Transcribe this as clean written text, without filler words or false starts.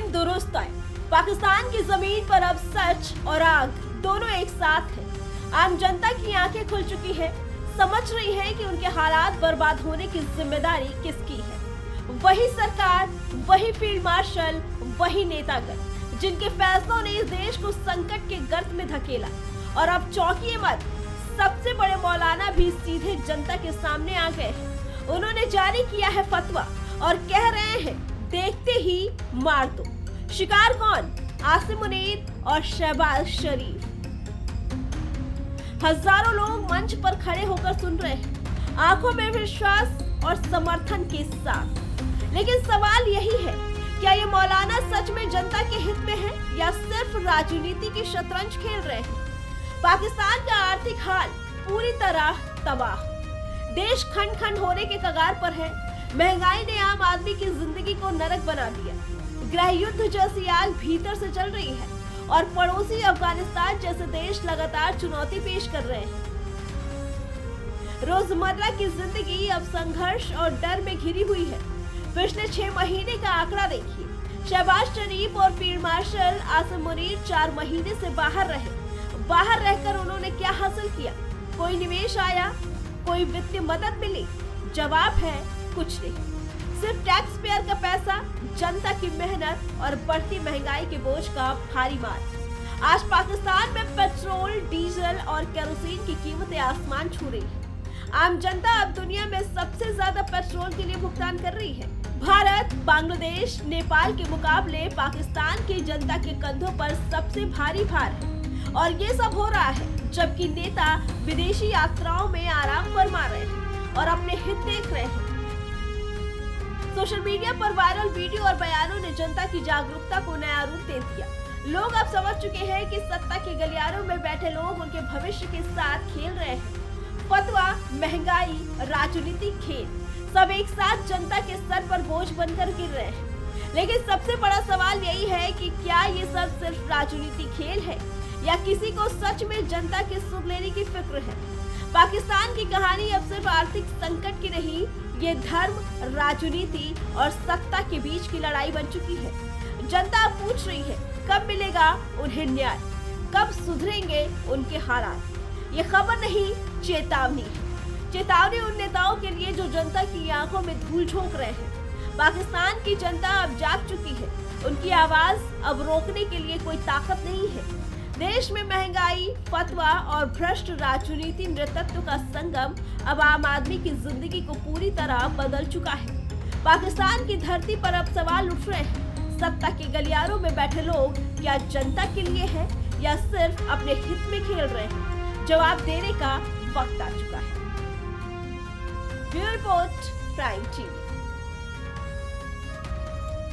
दिन दुरुस्त आए। पाकिस्तान की जमीन पर अब सच और आग दोनों एक साथ है। आम जनता की आंखें खुल चुकी है, समझ रही है कि उनके हालात बर्बाद होने की जिम्मेदारी किसकी है। वही सरकार, वही फील्ड मार्शल, वही नेतागण जिनके फैसलों ने इस देश को संकट के गर्त में धकेला। और अब चौंकिए मत, सबसे बड़े मौलाना भी सीधे जनता के सामने आ गए हैं। उन्होंने जारी किया है फतवा और कह रहे हैं देखते ही मार दो। शिकार कौन? आसिम मुनीर और शहबाज शरीफ। हजारों लोग मंच पर खड़े होकर सुन रहे हैं, आंखों में विश्वास और समर्थन के साथ। लेकिन सवाल यही है, क्या ये मौलाना सच में जनता के हित में है या सिर्फ राजनीति की शतरंज खेल रहे हैं? पाकिस्तान का आर्थिक हाल पूरी तरह तबाह, देश खंड खंड होने के कगार पर है। महंगाई ने आम आदमी की जिंदगी को नरक बना दिया। गृह युद्ध जैसी आग भीतर से चल रही है और पड़ोसी अफगानिस्तान जैसे देश लगातार चुनौती पेश कर रहे हैं। रोजमर्रा की जिंदगी अब संघर्ष और डर में घिरी हुई है। पिछले 6 महीने का आंकड़ा देखिए। शहबाज शरीफ और फील्ड मार्शल आसिम मुनीर 4 महीने से बाहर रहे। बाहर रहकर उन्होंने क्या हासिल किया? कोई निवेश आया? कोई वित्तीय मदद मिली? जवाब है कुछ नहीं। सिर्फ टैक्स पेयर का पैसा, जनता की मेहनत और बढ़ती महंगाई के बोझ का भारी मार। आज पाकिस्तान में पेट्रोल, डीजल और केरोसिन की कीमतें आसमान छू रही है। आम जनता अब दुनिया में सबसे ज्यादा पेट्रोल के लिए भुगतान कर रही है। भारत, बांग्लादेश, नेपाल के मुकाबले पाकिस्तान की जनता के कंधों पर सबसे भारी भार है। और ये सब हो रहा है जबकि नेता विदेशी यात्राओं में आराम फरमा रहे हैं और अपने हित देख रहे हैं। सोशल मीडिया पर वायरल वीडियो और बयानों ने जनता की जागरूकता को नया रूप दे दिया। लोग अब समझ चुके हैं कि सत्ता के गलियारों में बैठे लोग उनके भविष्य के साथ खेल रहे हैं। फतवा, महंगाई, राजनीतिक खेल सब एक साथ जनता के सर पर बोझ बनकर गिर रहे हैं। लेकिन सबसे बड़ा सवाल यही है कि क्या ये सब सिर्फ राजनीतिक खेल है या किसी को सच में जनता के सुख लेने की फिक्र है? पाकिस्तान की कहानी अब सिर्फ आर्थिक संकट की नहीं, ये धर्म, राजनीति और सत्ता के बीच की लड़ाई बन चुकी है। जनता अब पूछ रही है कब मिलेगा उन्हें न्याय, कब सुधरेंगे उनके हालात। ये खबर नहीं, चेतावनी है। चेतावनी उन नेताओं के लिए जो जनता की आंखों में धूल झोंक रहे हैं। पाकिस्तान की जनता अब जाग चुकी है। उनकी आवाज अब रोकने के लिए कोई ताकत नहीं है। देश में महंगाई, फतवा और भ्रष्ट राजनीति नेतृत्व का संगम अब आम आदमी की जिंदगी को पूरी तरह बदल चुका है। पाकिस्तान की धरती पर अब सवाल उठ रहे हैं, सत्ता के गलियारों में बैठे लोग क्या जनता के लिए हैं या सिर्फ अपने हित में खेल रहे हैं? जवाब देने का वक्त आ चुका है। Bureau report, prime TV.